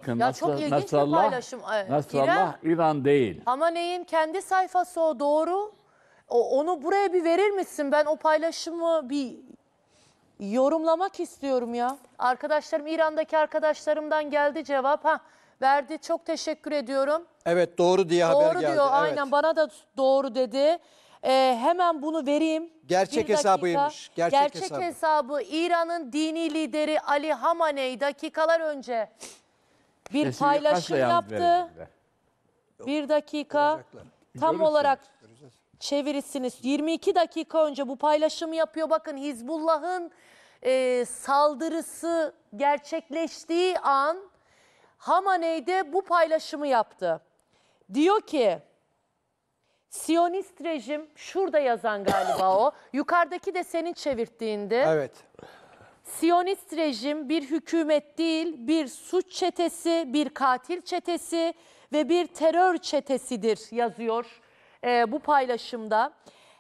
Ya çok ilginç bir paylaşım. Nasrallah İran değil. Hamaney'in kendi sayfası o, doğru. Onu buraya bir verir misin? Ben o paylaşımı bir yorumlamak istiyorum ya. Arkadaşlarım, İran'daki arkadaşlarımdan geldi cevap. Verdi, çok teşekkür ediyorum. Evet, doğru diye haber geldi. Doğru diyor, evet. aynen, bana da doğru dedi. Hemen bunu vereyim. Gerçek hesabıymış. Gerçek hesabı İran'ın dini lideri Ali Hamaney dakikalar önce bir paylaşım yaptı. Bir dakika. Tam olarak çevirisiniz. 22 dakika önce bu paylaşımı yapıyor. Bakın, Hizbullah'ın saldırısı gerçekleştiği an Hamaney de bu paylaşımı yaptı. Diyor ki, Siyonist rejim, şurada yazan galiba o. Yukarıdaki de senin çevirttiğinde. Evet. Siyonist rejim bir hükümet değil, bir suç çetesi, bir katil çetesi ve bir terör çetesidir yazıyor bu paylaşımda.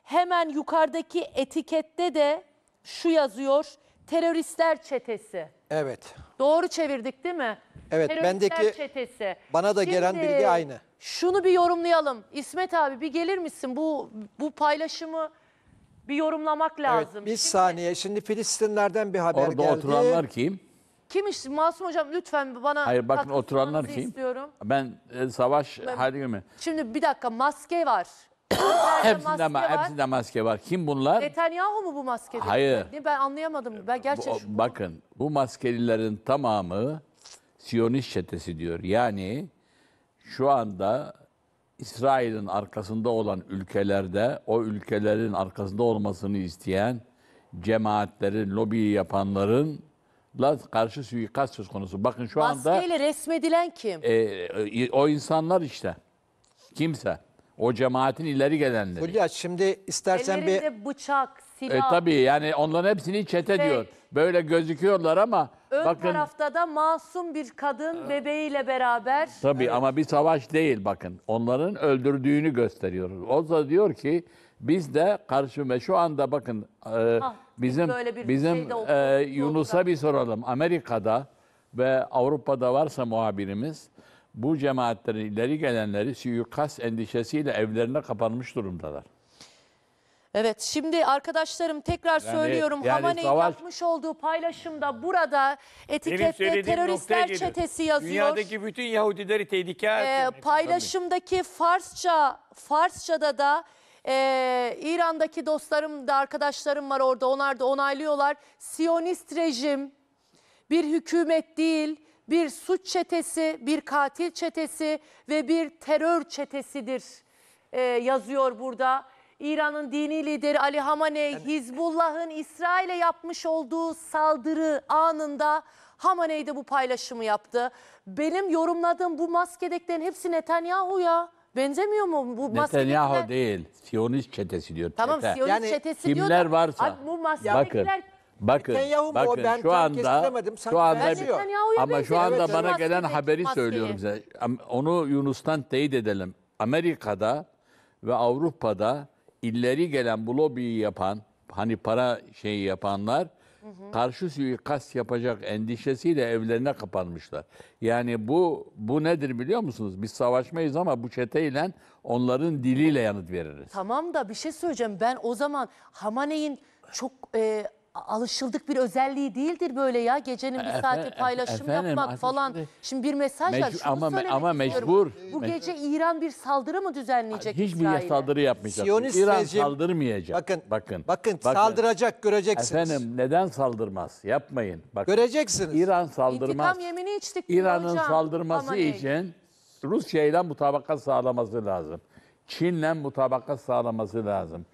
Hemen yukarıdaki etikette de şu yazıyor: teröristler çetesi. Evet. Doğru çevirdik değil mi? Evet, Teröristler bendeki çetesi. bana da gelen Şimdi, bilgi aynı. Şunu bir yorumlayalım. İsmet abi, bir gelir misin? Bu paylaşımı bir yorumlamak lazım. Evet, bir saniye. Şimdi Filistinlerden bir haber Orada geldi. oturanlar kim? Kimmiş Masum Hocam, lütfen bana Hayır, bakın katkı oturanlar sunmanızı kim? istiyorum. Ben savaş hali mi? Şimdi bir dakika, maske var. Hepsinde maske var. Kim bunlar? Netanyahu mu bu maskede? Hayır. Ben anlayamadım. Ben gerçekten Bakın, bu maskelilerin tamamı Siyonist çetesi diyor. Yani şu anda İsrail'in arkasında olan ülkelerde, o ülkelerin arkasında olmasını isteyen cemaatlerin, lobiyi yapanların karşı suikast söz konusu. Bakın şu anda maskeyle resmedilen kim? o insanlar işte. Kimse. O cemaatin ileri gelenleri. Hülya, şimdi istersen bir... Ellerinde bıçak, silah. Tabii, yani onların hepsini çete diyor. Böyle gözüküyorlar ama Ön bakın. tarafta da masum bir kadın bebeğiyle beraber. Tabii ama bir savaş değil, bakın. Onların öldürdüğünü gösteriyor. O da diyor ki biz de karşı, şu anda bakın bizim Yunus'a bir soralım. Amerika'da ve Avrupa'da varsa muhabirimiz, bu cemaatlerin ileri gelenleri suikast endişesiyle evlerine kapanmış durumdalar. Evet, şimdi arkadaşlarım tekrar söylüyorum. Hamaney'in yapmış olduğu paylaşımda burada etikette teröristler çetesi yazıyor. Dünyadaki bütün Yahudileri tehlikeye paylaşımdaki Farsçada da İran'daki dostlarım da, arkadaşlarım var orada. Onlar da onaylıyorlar. Siyonist rejim bir hükümet değil, bir suç çetesi, bir katil çetesi ve bir terör çetesidir yazıyor burada. İran'ın dini lideri Ali Hamaney, Hizbullah'ın İsrail'e yapmış olduğu saldırı anında Hamaney de bu paylaşımı yaptı. Benim yorumladığım bu maskedekilerin hepsi Netanyahu ya. Benzemiyor mu bu maskedekiler? Netanyahu değil, Siyonist çetesi diyor. Tamam, çete. Siyonist Yani çetesi diyor kimler da, varsa. abi bu maskedekiler... Bakın, ben şu anda ama şu anda bana gelen haberi söylüyorum size. Onu Yunus'tan teyit edelim. Amerika'da ve Avrupa'da ileri gelen bu lobiyi yapan, hani para şeyi yapanlar karşı suikast yapacak endişesiyle evlerine kapanmışlar. Yani bu nedir biliyor musunuz? Biz savaşmayız ama bu çeteyle onların diliyle yanıt veririz. Tamam da bir şey söyleyeceğim. Ben o zaman Hamaney'in çok alışıldık bir özelliği değildir böyle ya. Gecenin bir saati paylaşım yapmak falan. Şimdi bir mesaj var. Şunu söylemek mecbur. Bu gece İran bir saldırı mı düzenleyecek İsrail'e? Hiçbir saldırı yapmayacak. Siyonist İran rejim, saldırmayacak. Bakın saldıracak, göreceksiniz. Efendim, neden saldırmaz? Yapmayın. Bakın, göreceksiniz. İran saldırmaz. İntikam yemini içtik. İran'ın saldırması için Rusya ile mutabakat sağlaması lazım. Çin'le mutabakat sağlaması lazım.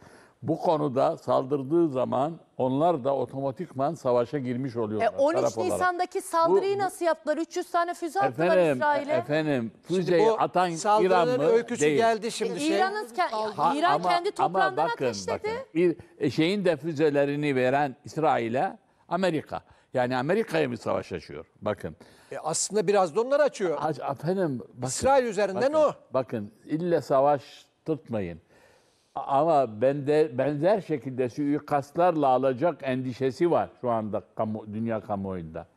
Bu konuda saldırdığı zaman onlar da otomatikman savaşa girmiş oluyorlar. 13 Nisan'daki saldırıyı nasıl yaptılar? 300 tane füze attılar İsrail'e. Efendim, füzeyi atan İran mı? Öyküsü değil. geldi şimdi. İran kendi toprağından ateşledi. Şeyin de füzelerini veren İsrail'e Amerika. Yani Amerika'ya mı savaş açıyor? Bakın. Aslında biraz da onlar açıyor. Efendim, bakın, İsrail üzerinden o. Bakın, ille savaş tutmayın. Ama benzer şekilde suikastlarla alacak endişesi var şu anda dünya kamuoyunda.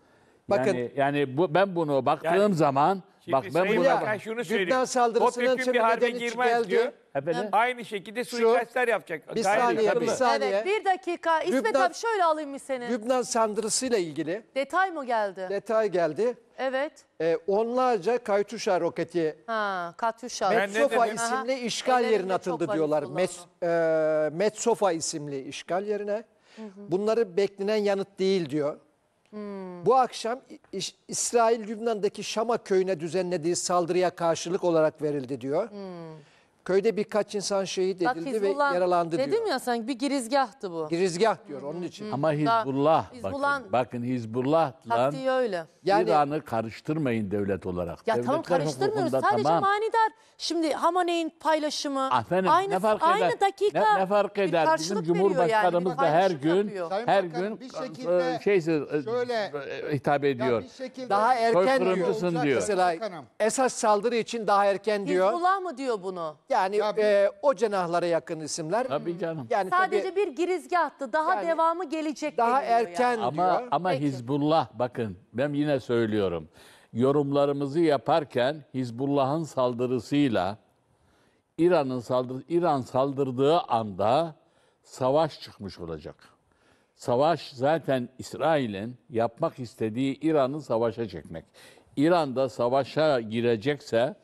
Bakın. yani ben bunu baktığım Yani- zaman Şimdi bak ben Sayın buna Bakan şunu söylüyor. Lübnan saldırısının Topyekün bir harbe nedeni girmez diyor. geldi. efendim Aynı şekilde suikastler yapacak. Bir Gayri saniye, akıllı. bir saniye. Evet, bir dakika. İsmet Lübnan- abi şöyle alayım bir seni. Lübnan saldırısıyla ilgili Detay mı geldi? detay geldi. Evet. Onlarca Katyusha roketi Ha, Katyusha. Ben ne Metsofa dedim? isimli Aha. işgal Ellerinde yerine atıldı çok var diyorlar. Hizbullah'ın. Metsofa isimli işgal yerine. Bunları beklenen yanıt değil diyor. Bu akşam İsrail Lübnan'daki Şama köyüne düzenlediği saldırıya karşılık olarak verildi diyor. Köyde birkaç insan şehit Bak edildi ve Hizbullah yaralandı diyor. dedim ya sen bir girizgahtı bu. Girizgah diyor onun için. ama Hizbullah, Hizbullah- bakın Hizbullah'la Taktiği öyle. Yani- İran'ı karıştırmayın devlet olarak. Ya tamam Devletler karıştırmıyoruz. hukukunda Sadece tamam. manidar. Şimdi Hamaney'in paylaşımı Efendim, aynı, ne fark aynı eder? dakika Ne fark bir eder? karşılık Bizim veriyor yani, Cumhurbaşkanımız bir da her paylaşım gün yapıyor. Sayın her Bakanım, gün bir şekilde şöyle hitap ediyor. bir şekilde Daha erken diyor. Soykırımcısın diyor. Mesela Bakanım. esas saldırı için daha erken diyor. Hizbullah mı diyor bunu? Yani Ya o cenahlara yakın isimler. Tabii canım. Yani Sadece tabii bir girizgahtı. Daha Yani devamı gelecek daha deniliyor erken yani. diyor. Ama Peki. Hizbullah bakın ben yine söylüyorum. Yorumlarımızı yaparken Hizbullah'ın saldırısıyla İran saldırdığı anda savaş çıkmış olacak. Savaş zaten İsrail'in yapmak istediği İran'ı savaşa çekmek. İran da savaşa girecekse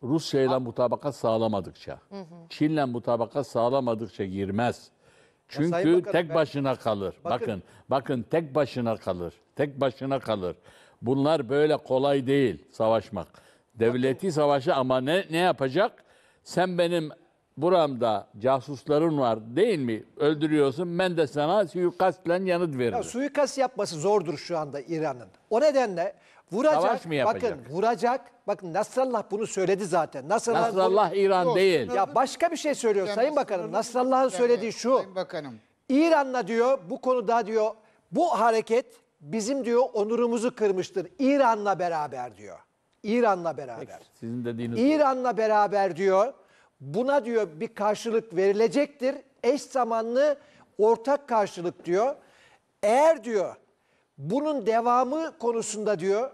Rusya ile mutabakat sağlamadıkça, Çin'le mutabakat sağlamadıkça girmez. Sayın Çünkü Bakanım, tek ben- başına kalır. Bakın tek başına kalır. Tek başına kalır. Bunlar böyle kolay değil savaşmak. Devleti savaşı ama ne yapacak? Sen benim buramda casusların var değil mi? Öldürüyorsun. Ben de sana suikastla yanıt veririm. Ya, suikast yapması zordur şu anda İran'ın. O nedenle vuracak. Savaş mı yapacak? Bakın vuracak. Bakın Nasrallah bunu söyledi zaten. Nasrallah İran Yok, değil. Ya başka bir şey söylüyor Yani Sayın Bakanım. sınırlı Nasrallah'ın yani, söylediği şu. Sayın Bakanım. İran'la diyor bu konuda diyor bu hareket bizim diyor onurumuzu kırmıştır. İran'la beraber diyor. İran'la beraber. Sizin dediğiniz İran'la beraber diyor buna diyor bir karşılık verilecektir. Eş zamanlı ortak karşılık diyor. Eğer diyor bunun devamı konusunda diyor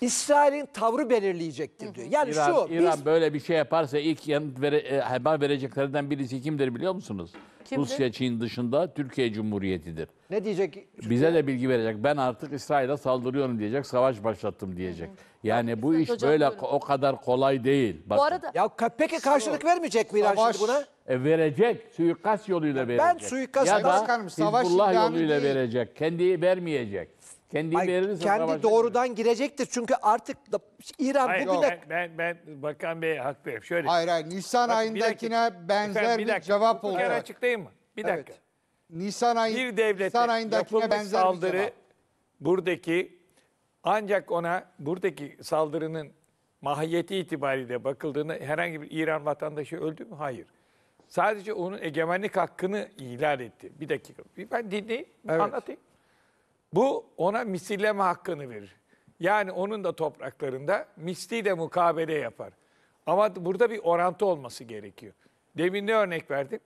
İsrail'in tavrı belirleyecektir diyor. Yani İran biz böyle bir şey yaparsa ilk haber vereceklerden birisi kimdir biliyor musunuz? Kimdir? Rusya, Çin dışında Türkiye Cumhuriyeti'dir. ne diyecek? Bize de bilgi verecek. Ben artık İsrail'e saldırıyorum diyecek, savaş başlattım diyecek. Yani bu iş Hocam, böyle buyurun. o kadar kolay değil. Bu Bakın. arada Ya peki karşılık vermeyecek mi İran Savaş- şimdi buna? Verecek, suikast yoluyla verecek. suikast- ya da Bakanım, savaş Hizbullah ilanı yoluyla değil. verecek. Kendi vermeyecek. Kendi Ay, verirse kendi savaşa doğrudan girecektir çünkü artık İran Hayır, bugüne ben Bakan Bey haklıyım. Şöyle. Hayır hayır. Nisan Bakın, bir ayındakine dakika. benzer Efendim, bir dakika. cevap oldu. Hukuken açıklayayım mı? Bir Evet. dakika. Nisan Bir devlete Nisan ayındakine yapılmış benzer bir saldırı cevap. buradaki ancak ona buradaki saldırının mahiyeti itibariyle bakıldığında herhangi bir İran vatandaşı öldü mü? Hayır. Sadece onun egemenlik hakkını ihlal etti. Bir dakika. Ben dinleyeyim, Evet. anlatayım. Bu ona misilleme hakkını verir. Yani onun da topraklarında misliyle mukabele yapar. Ama burada bir orantı olması gerekiyor. Demin ne örnek verdim?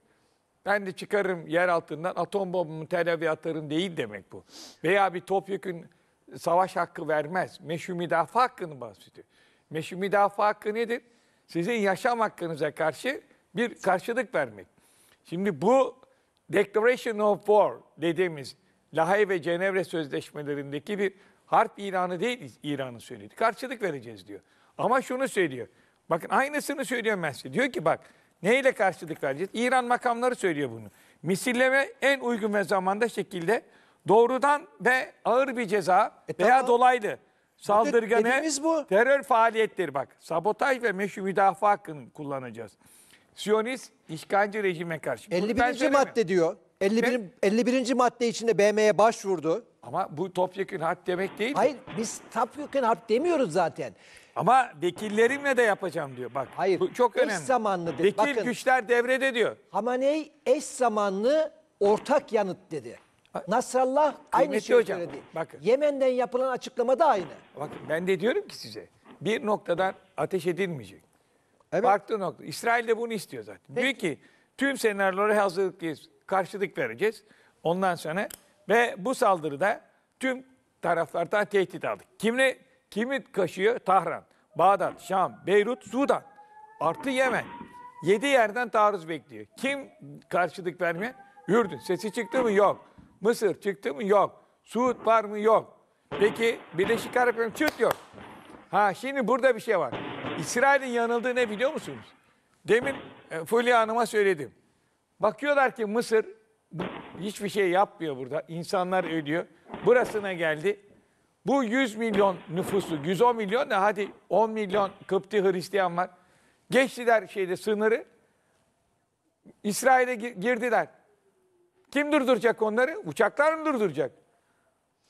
Ben de çıkarırım yer altından atom bombumu Tel Aviv'e atarım değil demek bu. Veya bir topyekün savaş hakkı vermez. Meşru müdafaa hakkını bahsediyor. Meşru müdafaa hakkı nedir? Sizin yaşam hakkınıza karşı bir karşılık vermek. Şimdi bu Declaration of War dediğimiz Lahey ve Cenevre sözleşmelerindeki bir harp ilanı değil İran'ın söyledi. Karşılık vereceğiz diyor. Ama şunu söylüyor. Bakın aynısını söylüyor Messi. Diyor ki bak neyle karşılık vereceğiz? İran makamları söylüyor bunu. Misilleme en uygun ve zamanda şekilde doğrudan ve ağır bir ceza veya tamam. dolaylı saldırganı dediğimiz bu. terör faaliyetleri bak. Sabotaj ve meşru müdafaa hakkını kullanacağız. Siyonist işgalci rejime karşı. Bunu ben 51. söylemem. madde diyor. 51. madde içinde BM'ye başvurdu. Ama bu topyekün harp demek değil. Hayır biz topyekun harp demiyoruz zaten. Ama vekillerimle de yapacağım diyor. Bak Hayır, bu çok eş önemli. zamanlı dedi. Vekil Bakın. güçler devrede diyor. Hamaney eş zamanlı ortak yanıt dedi. Nasrallah aynı Kıymetli şeyi hocam, söyledi. bakın. Yemen'den yapılan açıklama da aynı. Bakın ben de diyorum ki size bir noktadan ateş edilmeyecek. Evet. Farklı nokta. İsrail de bunu istiyor zaten. Diyor ki tüm senaryolara hazırlıklıyız. Karşılık vereceğiz. Ondan sonra ve bu saldırıda tüm taraflardan tehdit aldık. Kimi kaşıyor? Tahran, Bağdat, Şam, Beyrut, Sudan. Artı Yemen. 7 yerden taarruz bekliyor. Kim karşılık vermiyor? Ürdün. Sesi çıktı mı? Yok. Mısır çıktı mı? Yok. Suud var mı? Yok. Peki Birleşik Arap Emirlikleri çıt yok. Şimdi burada bir şey var. İsrail'in yanıldığı ne biliyor musunuz? Demin Fulya Hanım'a söyledim. Bakıyorlar ki Mısır hiçbir şey yapmıyor burada. İnsanlar ölüyor. Burasına geldi. Bu 100 milyon nüfusu, 110 milyon da hadi 10 milyon Kıpti Hristiyan var. Geçtiler sınırı. İsrail'e girdiler. Kim durduracak onları? Uçaklar mı durduracak?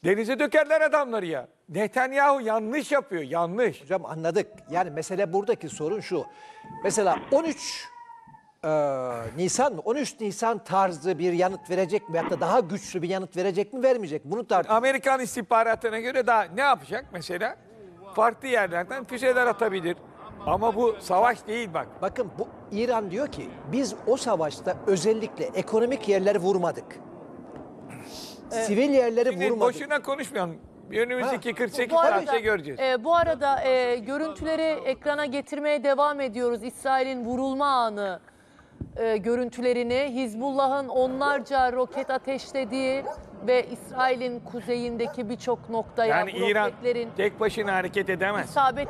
Denize dökerler adamları ya. Netanyahu yanlış yapıyor, yanlış. Hocam anladık. Yani mesele buradaki sorun şu. Mesela 13 Nisan mı? 13 Nisan tarzı bir yanıt verecek mi? Hatta daha güçlü bir yanıt verecek mi, vermeyecek mi? Bunu tartışıyoruz. Amerikan istihbaratına göre daha ne yapacak mesela? Farklı yerlerden füzeler atabilir. Ama bu savaş değil bak. Bakın bu İran diyor ki biz o savaşta özellikle ekonomik yerleri vurmadık. Sivil yerleri Şimdi vurmadık. boşuna konuşmayalım. Önümüzdeki 48 Bu arada, saatte göreceğiz. bu arada görüntüleri ekrana getirmeye devam ediyoruz. İsrail'in vurulma anı görüntülerini, Hizbullah'ın onlarca roket ateşlediği ve İsrail'in kuzeyindeki birçok noktaya Yani bu İran roketlerin tek başına hareket edemez. isabet